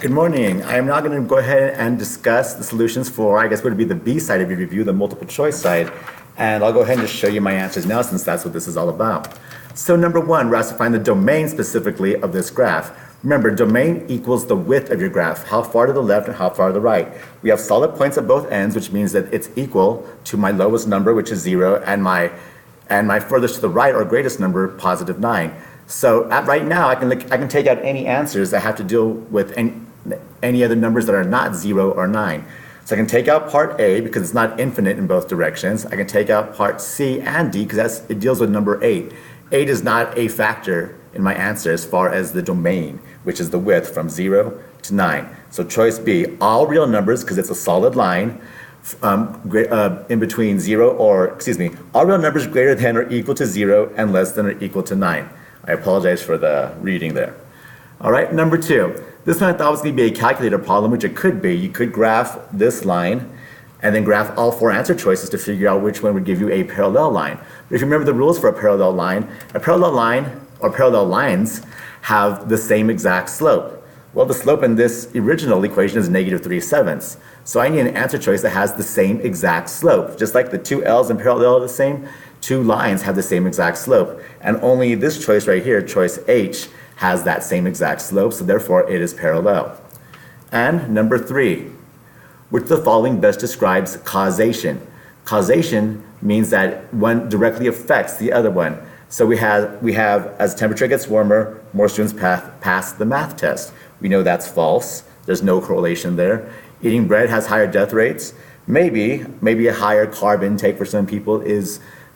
Good morning. I am now going to go ahead and discuss the solutions for, I guess, what would be the B side of your review, the multiple choice side. And I'll go ahead and just show you my answers now since that's what this is all about. So number one, we're asked to find the domain specifically of this graph. Remember, domain equals the width of your graph, how far to the left and how far to the right. We have solid points at both ends, which means that it's equal to my lowest number, which is 0, and my furthest to the right or greatest number, positive 9. So right now, I can take out any answers that have to deal with any other numbers that are not 0 or 9. So I can take out part A because it's not infinite in both directions. I can take out part C and D because it deals with number 8. 8 is not a factor in my answer as far as the domain, which is the width from 0 to 9. So choice B, all real numbers because it's a solid line in between 0 or, all real numbers greater than or equal to 0 and less than or equal to 9. I apologize for the reading there. All right, number 2. This one I thought was going to be a calculator problem, which it could be. You could graph this line and then graph all 4 answer choices to figure out which one would give you a parallel line. But if you remember the rules for a parallel line or parallel lines have the same exact slope. Well, the slope in this original equation is -3/7. So I need an answer choice that has the same exact slope. Just like the 2 L's in parallel are the same, 2 lines have the same exact slope. And only this choice right here, choice H, has that same exact slope, so therefore it is parallel. And number 3, which of the following best describes causation? Causation means that one directly affects the other one. So we have as temperature gets warmer, more students pass the math test. We know that's false. There's no correlation there. Eating bread has higher death rates. Maybe a higher carb intake for some people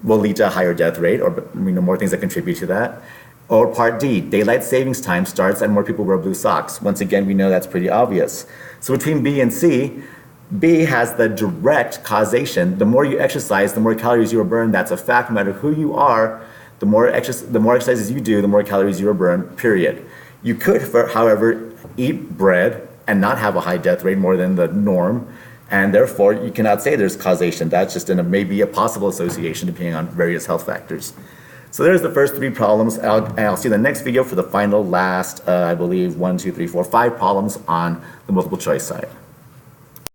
will lead to a higher death rate, or more things that contribute to that. Or part D, daylight savings time starts and more people wear blue socks. Once again, we know that's pretty obvious. So between B and C, B has the direct causation. The more you exercise, the more calories you will burn. That's a fact. No matter who you are, the more exercises you do, the more calories you will burn, period. You could, however, eat bread and not have a high death rate more than the norm, and therefore you cannot say there's causation. That's just maybe a possible association depending on various health factors. So there's the first 3 problems. I'll see you in the next video for the final last, I believe, 5 problems on the multiple choice side.